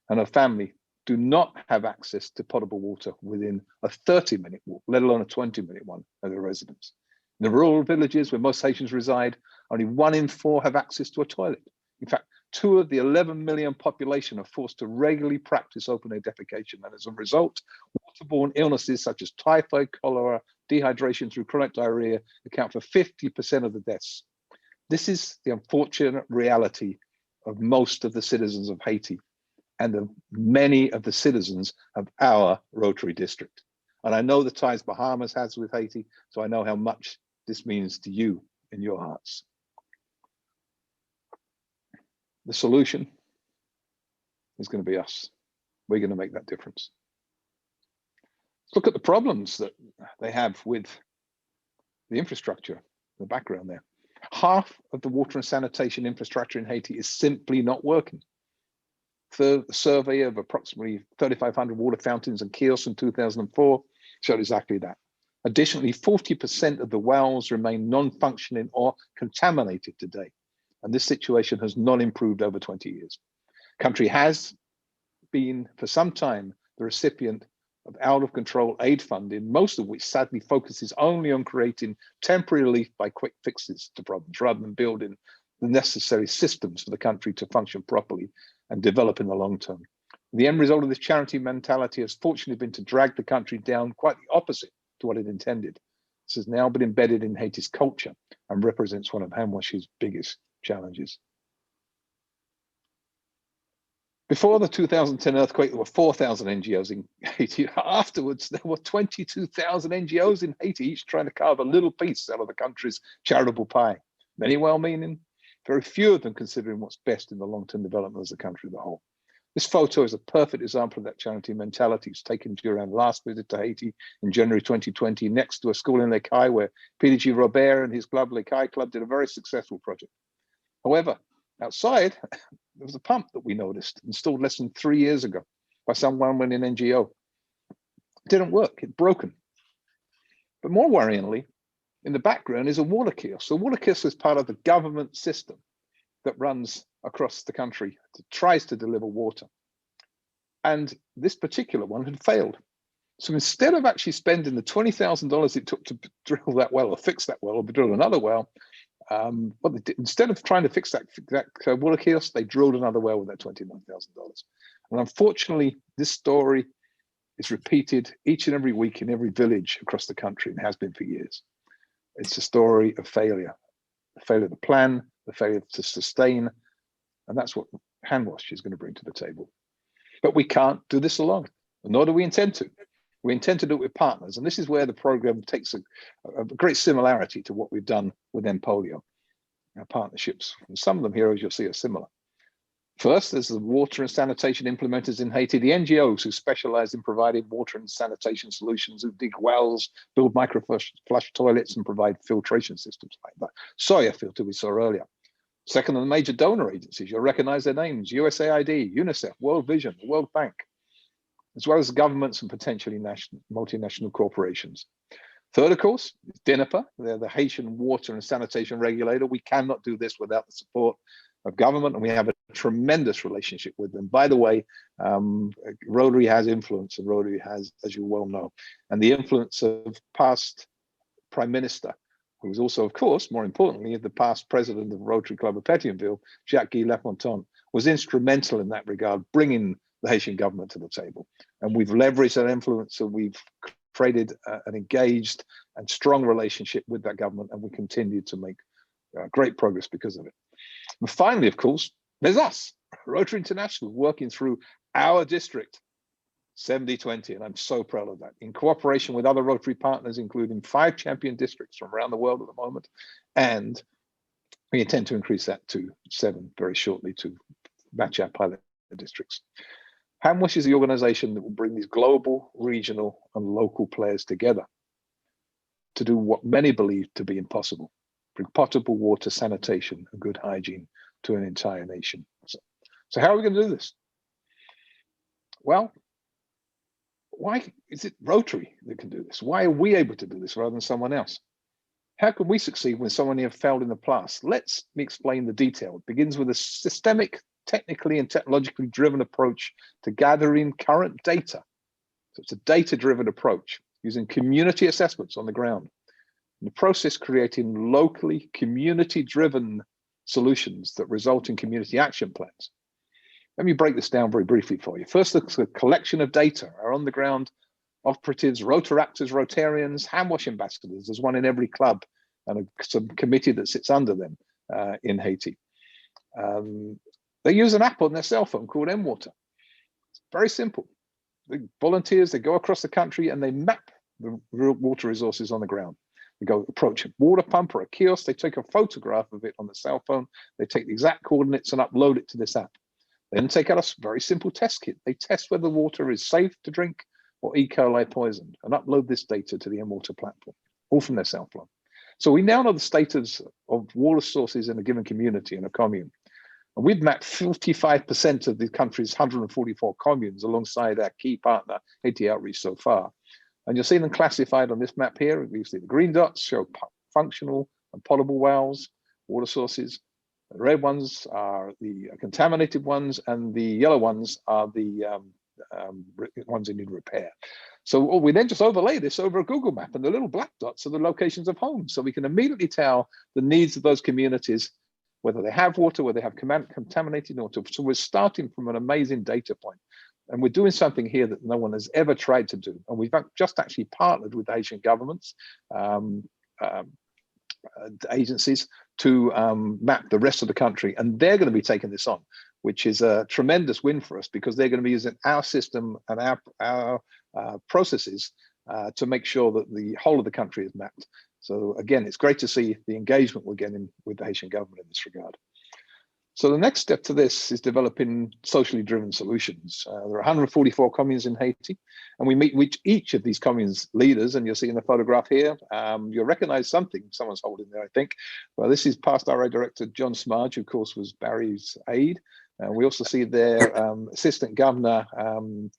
and her family, do not have access to potable water within a 30-minute walk, let alone a 20-minute one of their residence. In the rural villages where most Haitians reside, only 1 in 4 have access to a toilet. In fact, 2 of the 11 million population are forced to regularly practice open-air defecation. And as a result, waterborne illnesses such as typhoid, cholera, dehydration through chronic diarrhea account for 50% of the deaths. This is the unfortunate reality of most of the citizens of Haiti and of many of the citizens of our Rotary district. And I know the ties Bahamas has with Haiti, so I know how much this means to you in your hearts. The solution is going to be us. We're going to make that difference. Let's look at the problems that they have with the infrastructure, the background there. Half of the water and sanitation infrastructure in Haiti is simply not working. The survey of approximately 3,500 water fountains and kiosks in 2004 showed exactly that. Additionally, 40% of the wells remain non-functioning or contaminated today. And this situation has not improved over 20 years. Country has been for some time the recipient of out of control aid funding, most of which sadly focuses only on creating temporary relief by quick fixes to problems rather than building the necessary systems for the country to function properly and develop in the long term. The end result of this charity mentality has fortunately been to drag the country down quite the opposite to what it intended. This has now been embedded in Haiti's culture and represents one of HANWASH's biggest challenges. Before the 2010 earthquake, there were 4,000 NGOs in Haiti. Afterwards, there were 22,000 NGOs in Haiti, each trying to carve a little piece out of the country's charitable pie. Many well-meaning, very few of them considering what's best in the long-term development of the country as a whole. This photo is a perfect example of that charity mentality. It's taken during our last visit to Haiti in January 2020, next to a school in Les Cayes, where PDG Robert and his club, Les Cayes Club, did a very successful project. However, outside, there was a pump that we noticed, installed less than 3 years ago by someone in an NGO. It didn't work, it broken. But more worryingly, in the background is a water kiosk. So water kiosk is part of the government system that runs across the country, tries to deliver water. And this particular one had failed. So instead of actually spending the $20,000 it took to drill that well or fix that well or drill another well, what they did, instead of trying to fix that water kiosk, they drilled another well with that $29,000. And unfortunately, this story is repeated each and every week in every village across the country and has been for years. It's a story of failure, the failure to plan, the failure to sustain, and that's what HANWASH is going to bring to the table. But we can't do this alone, nor do we intend to. We intend to do it with partners, and this is where the program takes a great similarity to what we've done with Empolio, our partnerships. And some of them here, as you'll see, are similar. First, there's the water and sanitation implementers in Haiti, the NGOs who specialize in providing water and sanitation solutions, who dig wells, build microflush toilets, and provide filtration systems like that soya filter we saw earlier. Second, the major donor agencies, you'll recognize their names: USAID, UNICEF, World Vision, the World Bank, as well as governments and potentially multinational corporations. Third, of course, is DINAPA. They're the Haitian water and sanitation regulator. We cannot do this without the support of government, and we have a tremendous relationship with them. By the way, Rotary has influence, and Rotary has, as you well know, and the influence of past Prime Minister, who was also, of course, more importantly, the past president of Rotary Club of Pétionville, Jacques-Guy Lafontaine, was instrumental in that regard, bringing the Haitian government to the table. And we've leveraged that influence, and we've created an engaged and strong relationship with that government, and we continue to make great progress because of it. And finally, of course, there's us, Rotary International, working through our district, 70-20, and I'm so proud of that, in cooperation with other Rotary partners, including 5 champion districts from around the world at the moment. And we intend to increase that to 7 very shortly to match our pilot districts. HANWASH is the organization that will bring these global, regional, and local players together to do what many believe to be impossible: bring potable water, sanitation, and good hygiene to an entire nation. So how are we going to do this? Well, why is it Rotary that can do this? Why are we able to do this rather than someone else? How can we succeed when someone here failed in the past? Let me explain the detail. It begins with a systemic, technically and technologically driven approach to gathering current data. So it's a data-driven approach using community assessments on the ground. In the process, creating locally community-driven solutions that result in community action plans. Let me break this down very briefly for you. First, the collection of data. Our on-the-ground operatives, Rotaractors, Rotarians, HANWASH ambassadors. There's one in every club and some committee that sits under them in Haiti. They use an app on their cell phone called mWater. It's very simple. The volunteers, they go across the country and they map the water resources on the ground. They go approach a water pump or a kiosk, they take a photograph of it on the cell phone, they take the exact coordinates and upload it to this app. They then take out a very simple test kit. They test whether the water is safe to drink or E. coli poisoned and upload this data to the mWater platform, all from their cell phone. So we now know the status of water sources in a given community, in a commune. And we've mapped 55% of the country's 144 communes alongside our key partner, Haiti Outreach so far. And you'll see them classified on this map here. You see the green dots show functional and potable wells, water sources. The red ones are the contaminated ones, and the yellow ones are the ones that need repair. So we then just overlay this over a Google map, and the little black dots are the locations of homes. So we can immediately tell the needs of those communities, whether they have water, whether they have contaminated water. So we're starting from an amazing data point. And we're doing something here that no one has ever tried to do. And we've just actually partnered with the Haitian governments, agencies to map the rest of the country. And they're going to be taking this on, which is a tremendous win for us because they're going to be using our system and our processes to make sure that the whole of the country is mapped. So again, it's great to see the engagement we're getting with the Haitian government in this regard. So the next step to this is developing socially driven solutions. There are 144 communes in Haiti, and we meet with each of these communes leaders, and you'll see in the photograph here, you'll recognize something someone's holding there, I think. Well, this is past RA Director John Smarge, who of course was Barry's aide. We also see their Assistant Governor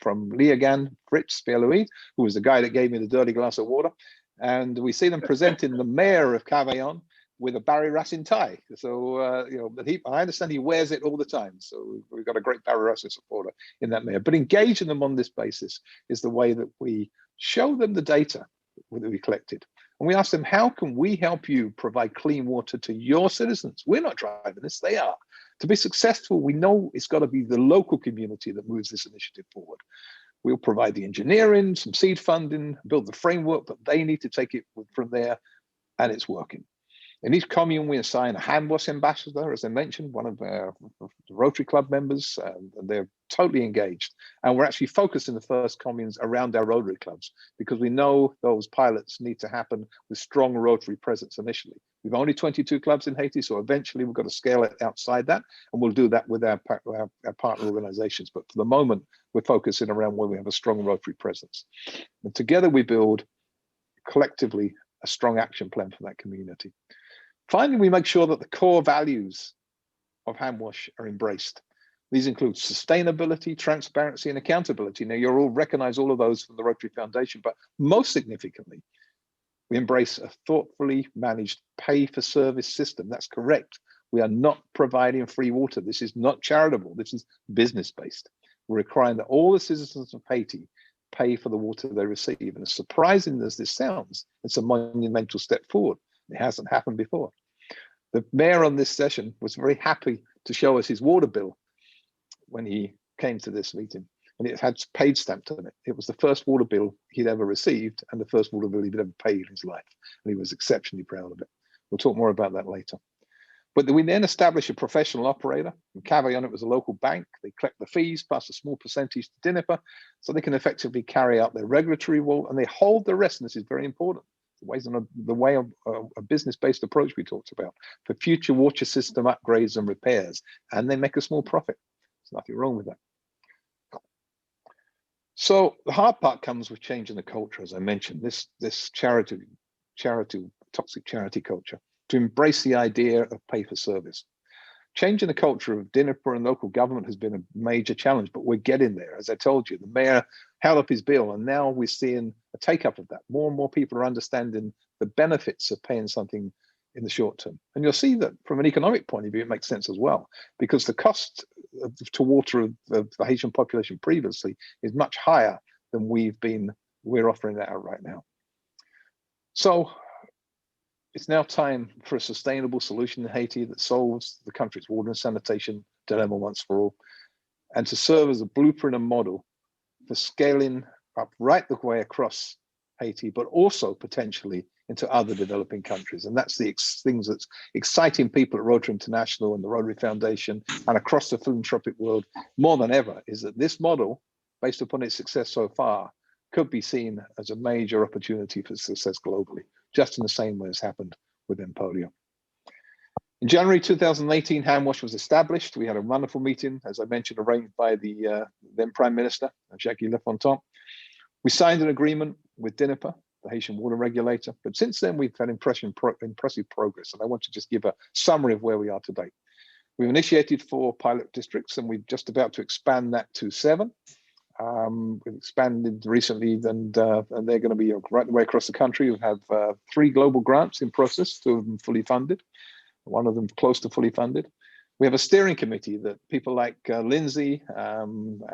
from Liagan, Fritz Pierre-Louis, who was the guy that gave me the dirty glass of water. And we see them presenting the mayor of Cavaillon with a Barry Racine tie. So, you know, but I understand he wears it all the time. So we've got a great Barry Racine supporter in that mayor. But engaging them on this basis is the way that we show them the data that we collected. And we ask them, how can we help you provide clean water to your citizens? We're not driving this, they are. To be successful, we know it's got to be the local community that moves this initiative forward. We'll provide the engineering, some seed funding, build the framework, but they need to take it from there, and it's working. In each commune, we assign a HANWASH ambassador, as I mentioned, one of the Rotary Club members, and they're totally engaged. And we're actually focused in the first communes around our Rotary clubs because we know those pilots need to happen with strong Rotary presence initially. We've only 22 clubs in Haiti, so eventually we've got to scale it outside that, and we'll do that with our partner organizations. But for the moment, we're focusing around where we have a strong Rotary presence. And together we build collectively a strong action plan for that community. Finally, we make sure that the core values of HANWASH are embraced. These include sustainability, transparency, and accountability. Now, you'll all recognize all of those from the Rotary Foundation, but most significantly, we embrace a thoughtfully managed pay-for-service system. That's correct. We are not providing free water. This is not charitable. This is business-based. We're requiring that all the citizens of Haiti pay for the water they receive. And as surprising as this sounds, it's a monumental step forward. It hasn't happened before. The mayor on this session was very happy to show us his water bill when he came to this meeting, and it had paid stamped on it. It was the first water bill he'd ever received and the first water bill he'd ever paid in his life, and he was exceptionally proud of it. We'll talk more about that later. But we then established a professional operator. In Cavaillon, it was a local bank. They collect the fees plus a small percentage to DINIPA, so they can effectively carry out their regulatory role, and they hold the rest, and this is very important. The way of a business-based approach we talked about for future water system upgrades and repairs, and they make a small profit. There's nothing wrong with that. So the hard part comes with changing the culture, as I mentioned, this toxic charity culture, to embrace the idea of pay for service. Changing the culture of DINIPA and local government has been a major challenge, but we're getting there. As I told you, the mayor held up his bill, and now we're seeing a take up of that. More and more people are understanding the benefits of paying something in the short term. And you'll see that from an economic point of view, it makes sense as well, because the cost to water of the Haitian population previously is much higher than we're offering that out right now. So It's now time for a sustainable solution in Haiti that solves the country's water and sanitation dilemma once for all, and to serve as a blueprint and model for scaling up right the way across Haiti, but also potentially into other developing countries. And that's the things that's exciting people at Rotary International and the Rotary Foundation and across the philanthropic world more than ever, is that this model, based upon its success so far, could be seen as a major opportunity for success globally, just in the same way as happened with Emporio. In January 2018, HANWASH was established. We had a wonderful meeting, as I mentioned, arranged by the then Prime Minister, Jacques Lefontaine. We signed an agreement with DINIPA, the Haitian water regulator, but since then we've had impressive progress, and I want to just give a summary of where we are today. We've initiated 4 pilot districts, and we're just about to expand that to 7. We've expanded recently, and they're going to be right the way across the country. We have 3 global grants in process, 2 of them fully funded, 1 of them close to fully funded. We have a steering committee that people like Lindsay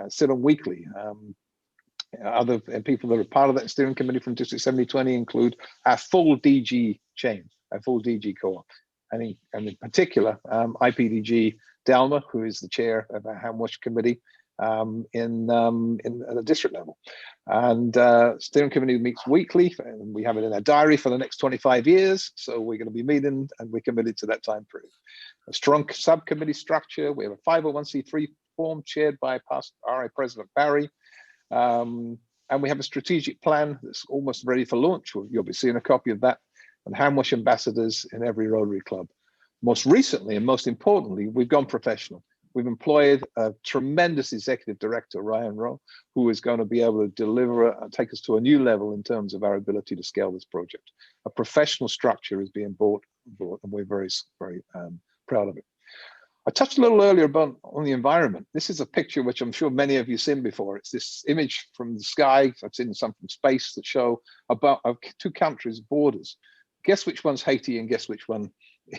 sit on weekly. Other people that are part of that steering committee from District 7020 include our full DG chain, our full DG core. And in particular, IPDG Dalma, who is the chair of our HANWASH committee at the district level. And steering committee meets weekly, and we have it in our diary for the next 25 years. So we're going to be meeting, and we're committed to that time period. A strong subcommittee structure. We have a 501c3 form chaired by past RI President Barry. And we have a strategic plan that's almost ready for launch. You'll be seeing a copy of that, and HANWASH ambassadors in every Rotary club. Most recently, and most importantly, we've gone professional. We've employed a tremendous executive director, Ryan Rowe, who is going to be able to deliver and take us to a new level in terms of our ability to scale this project. A professional structure is being brought and we're very, very proud of it. I touched a little earlier on the environment. This is a picture which I'm sure many of you have seen before. It's this image from the sky. I've seen some from space that show about 2 countries' borders. Guess which one's Haiti and guess which one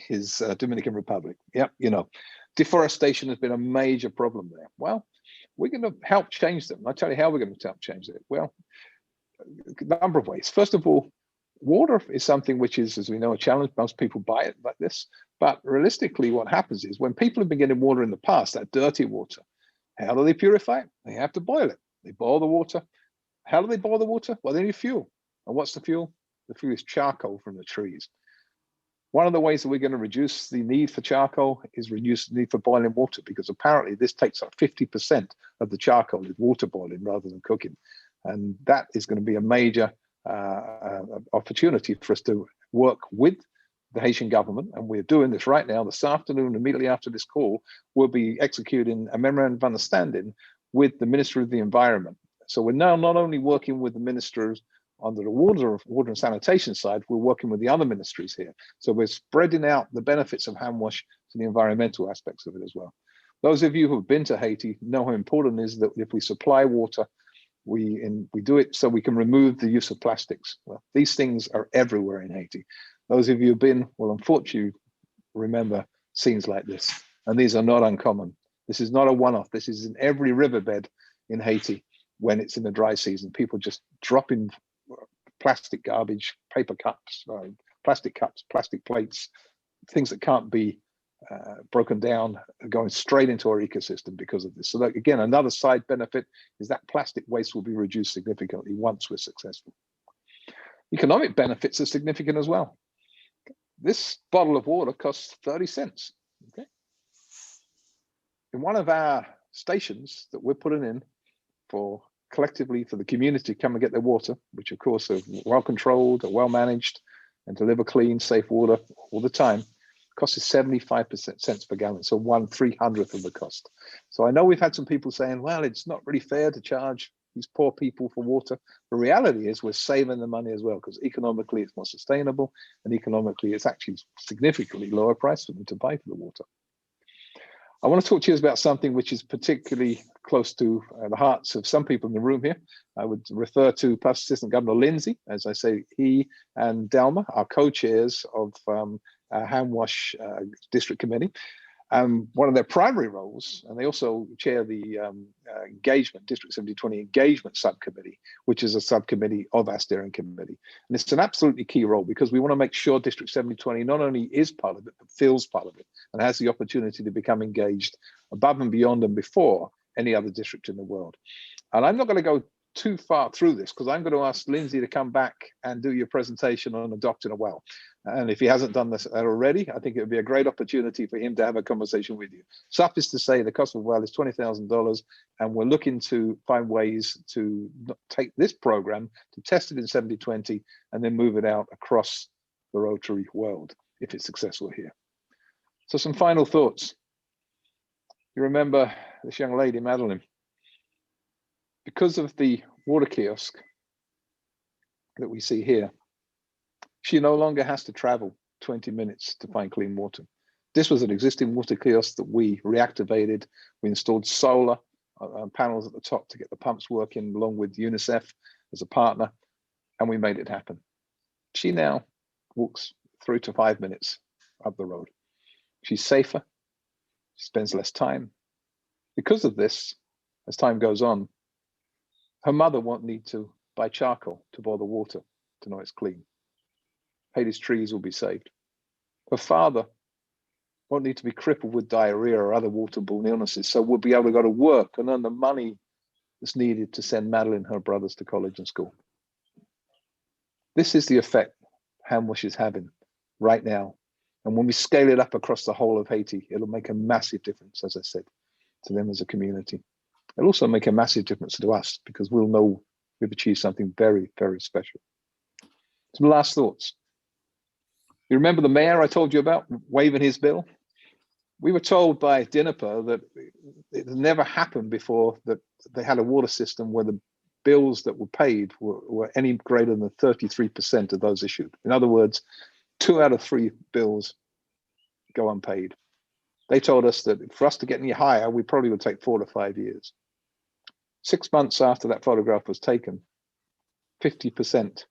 is Dominican Republic. Yep, you know, deforestation has been a major problem there. Well, we're going to help change them. I'll tell you how we're going to help change it. Well, a number of ways. First of all, water is something which is, as we know, a challenge. Most people buy it like this. But realistically, what happens is when people have been getting water in the past, that dirty water, how do they purify it? They have to boil it. They boil the water. How do they boil the water? Well, they need fuel. And what's the fuel? The fuel is charcoal from the trees. One of the ways that we're going to reduce the need for charcoal is reduce the need for boiling water, because apparently this takes up 50% of the charcoal is water boiling rather than cooking. And that is going to be a major opportunity for us to work with the Haitian government, and we're doing this right now. This afternoon, immediately after this call, we'll be executing a memorandum of understanding with the Ministry of the Environment. So we're now not only working with the ministers under the water and sanitation side, we're working with the other ministries here. So we're spreading out the benefits of HANWASH to the environmental aspects of it as well. Those of you who've been to Haiti know how important it is that if we supply water, we do it so we can remove the use of plastics. Well, these things are everywhere in Haiti. Those of you who've been will unfortunately remember scenes like this, and these are not uncommon. This is not a one-off. This is in every riverbed in Haiti when it's in the dry season. People just dropping plastic garbage, paper cups, plastic plates, things that can't be broken down, going straight into our ecosystem because of this. So that, again, another side benefit is that plastic waste will be reduced significantly once we're successful. Economic benefits are significant as well. This bottle of water costs 30 cents. Okay. In one of our stations that we're putting in for collectively for the community to come and get their water, which of course are well controlled, are well managed, and deliver clean, safe water all the time, cost is 75% cents per gallon, so 1/300th of the cost. So I know we've had some people saying, well, it's not really fair to charge these poor people for water. The reality is we're saving the money as well, because economically it's more sustainable, and economically it's actually significantly lower price for them to buy for the water. I want to talk to you about something which is particularly close to the hearts of some people in the room here. I would refer to Past Assistant Governor Lindsay. As I say, he and Dalma are co-chairs of HANWASH District Committee. One of their primary roles, and they also chair the engagement, District 7020 engagement subcommittee, which is a subcommittee of our steering committee. And it's an absolutely key role because we want to make sure District 7020 not only is part of it, but feels part of it and has the opportunity to become engaged above and beyond and before any other district in the world. And I'm not going to go too far through this because I'm going to ask Lindsay to come back and do your presentation on adopting a well. And if he hasn't done this already, I think it would be a great opportunity for him to have a conversation with you. Suffice to say, the cost of a well is $20,000, and we're looking to find ways to take this program to test it in 7020 and then move it out across the Rotary world if it's successful here. So some final thoughts. You remember this young lady, Madeline. Because of the water kiosk that we see here, she no longer has to travel 20 minutes to find clean water. This was an existing water kiosk that we reactivated. We installed solar panels at the top to get the pumps working along with UNICEF as a partner, and we made it happen. She now walks 3 to 5 minutes up the road. She's safer, she spends less time. Because of this, as time goes on, her mother won't need to buy charcoal to boil the water to know it's clean. Haiti's trees will be saved. Her father won't need to be crippled with diarrhea or other waterborne illnesses, so we'll be able to go to work and earn the money that's needed to send Madeline and her brothers to college and school. This is the effect HANWASH is having right now. And when we scale it up across the whole of Haiti, it'll make a massive difference, as I said, to them as a community. It'll also make a massive difference to us because we'll know we've achieved something very, very special. Some last thoughts. You remember the mayor I told you about waiving his bill? We were told by DINAPA that it had never happened before that they had a water system where the bills that were paid were any greater than 33% of those issued. In other words, 2 out of 3 bills go unpaid. They told us that for us to get any higher, we probably would take 4 to 5 years. 6 months after that photograph was taken, 50%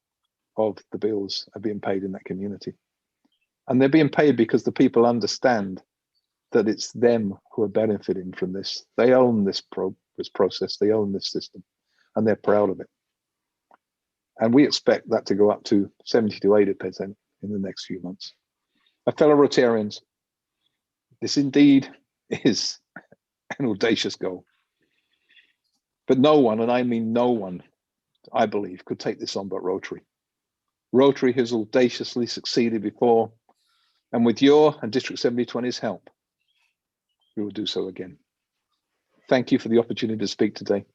of the bills are being paid in that community. And they're being paid because the people understand that it's them who are benefiting from this. They own this process, they own this system, and they're proud of it. And we expect that to go up to 70 to 80% in the next few months. My fellow Rotarians, this indeed is an audacious goal. But no one, and I mean no one, I believe, could take this on but Rotary. Rotary has audaciously succeeded before, and with your and District 7020's help, we will do so again. Thank you for the opportunity to speak today.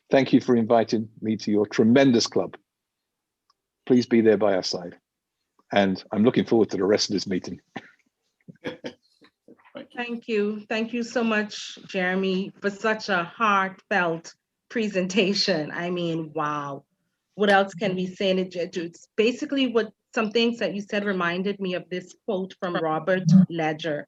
Thank you for inviting me to your tremendous club. Please be there by our side. And I'm looking forward to the rest of this meeting. Thank you. Thank you so much, Jeremy, for such a heartfelt presentation. I mean, wow. What else can we say? It's basically what some things that you said reminded me of this quote from Robert Ledger.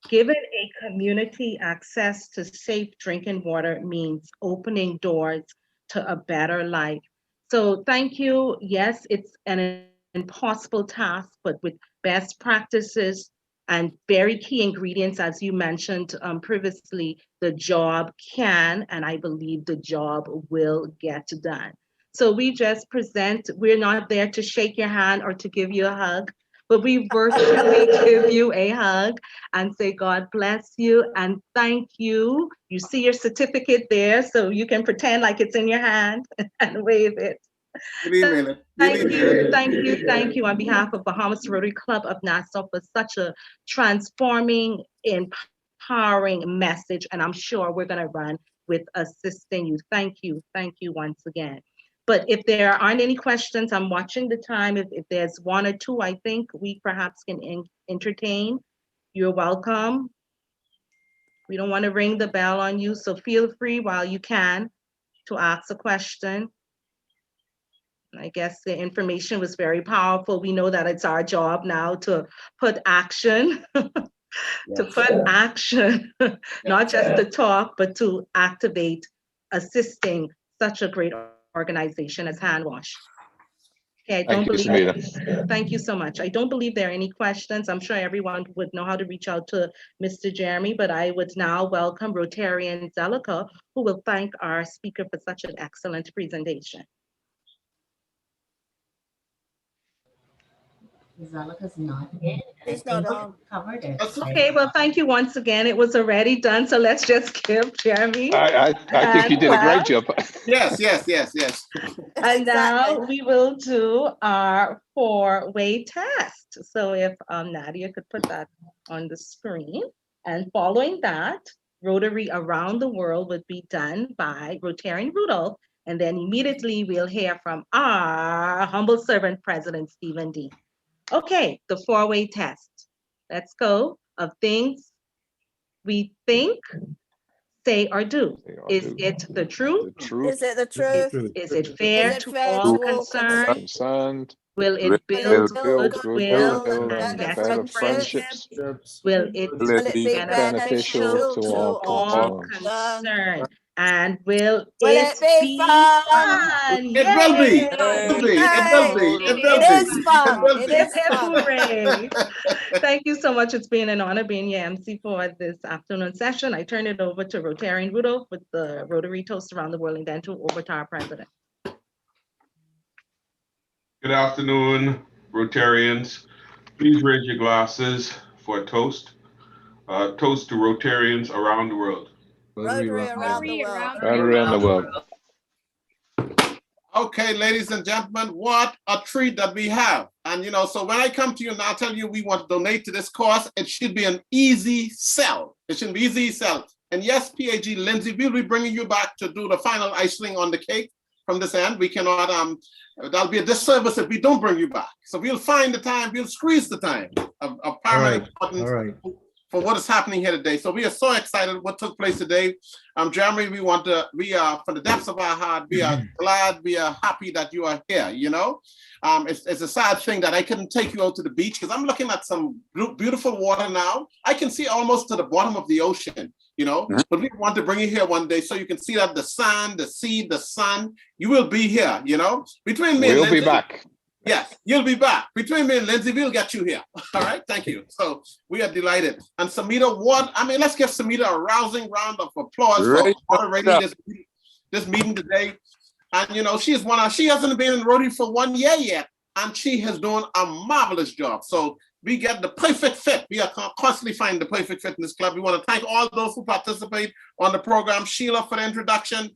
Given a community access to safe drinking water means opening doors to a better life. So thank you. Yes, it's an impossible task, but with best practices and very key ingredients, as you mentioned previously, the job can, and I believe the job will get done. So we just present, we're not there to shake your hand or to give you a hug, but we virtually give you a hug and say, God bless you and thank you. You see your certificate there, so you can pretend like it's in your hand and wave it. Thank you on behalf of Bahamas Rotary Club of Nassau for such a transforming, empowering message. And I'm sure we're going to run with assisting you. Thank you once again. But if there aren't any questions, I'm watching the time. If there's 1 or 2, I think we perhaps can entertain. You're welcome. We don't want to ring the bell on you, so feel free while you can to ask a question. I guess the information was very powerful. We know that it's our job now to put action, not just to talk, but to activate, assisting such a great organization as HANWASH. Okay, I don't believe. Thank you so much. I don't believe there are any questions. I'm sure everyone would know how to reach out to Mr. Jeremy, but I would now welcome Rotarian Zelica, who will thank our speaker for such an excellent presentation. Zelica's not in. It's not on. Covered it. Okay, well, thank you once again. It was already done, so let's just give Jeremy. I think you did a great job. Yes. And now we will do our four-way test. So if Nadia could put that on the screen. And following that, Rotary around the world would be done by Rotarian Rudolph. And then immediately we'll hear from our humble servant, President Stephen D. Okay, the four-way test. Let's go of things we think, say, or do. Is it the truth? Is it the truth? Is it fair to all concerned? Will it build goodwill and better friendships? Will it be beneficial to all concerned? And will it be fun? It will be. It is fun. It is fun. Hooray. Thank you so much. It's been an honor being your MC for this afternoon session. I turn it over to Rotarian Rudolph with the Rotary Toast Around the World, and then over to our president. Good afternoon, Rotarians. Please raise your glasses for a toast. Toast to Rotarians around the world. Rotary around the world. Right around the world. Okay, ladies and gentlemen, what a treat that we have. And so when I come to you and I tell you we want to donate to this cause, it should be an easy sell. It should be easy sell. And yes, PAG Lindsay, we'll be bringing you back to do the final icing on the cake from this end. We cannot, that'll be a disservice if we don't bring you back. So we'll find the time, we'll squeeze the time of paramount importance for what is happening here today. So we are so excited what took place today. Jeremy, we are from the depths of our heart, we are glad, we are happy that you are here, It's a sad thing that I couldn't take you out to the beach because I'm looking at some beautiful water now. I can see almost to the bottom of the ocean, but we want to bring you here one day so you can see that the sand, the sea, the sun, you will be here, Between me and Lindsay, be back. Yes, you'll be back. Between me and Lindsay, we'll get you here. All right, thank you. So we are delighted. And Samita, let's give Samita a rousing round of applause for moderating this meeting today. And she hasn't been in Rotary for 1 year yet, and she has done a marvelous job. So we get the perfect fit. We are constantly finding the perfect fit in this club. We want to thank all those who participate on the program. Sheila for the introduction.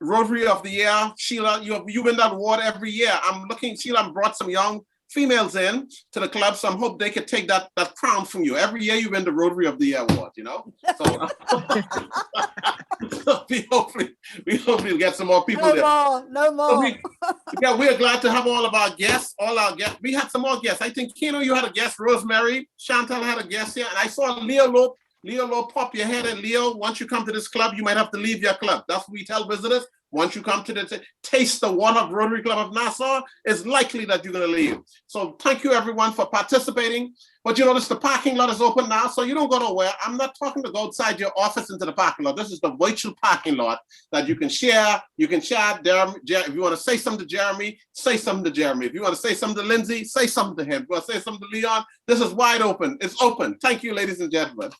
Rotary of the Year. Sheila, you win that award every year. Sheila brought some young females in to the club, so I hope they could take that crown from you. Every year you win the Rotary of the Year award, So we hopefully get some more people there. No more. So we are glad to have all our guests. We had some more guests. I think Keno, you had a guest. Rosemary, Chantal had a guest here, and I saw Leo Lowe, pop your head. And Leo, once you come to this club, you might have to leave your club. That's what we tell visitors. Once you come to taste the water of Rotary Club of Nassau, it's likely that you're going to leave. So thank you, everyone, for participating. But you notice the parking lot is open now, so you don't go nowhere. I'm not talking to go outside your office into the parking lot. This is the virtual parking lot that you can share. You can chat. If you want to say something to Jeremy, say something to Jeremy. If you want to say something to Lindsay, say something to him. If you want to say something to Leon, this is wide open. It's open. Thank you, ladies and gentlemen.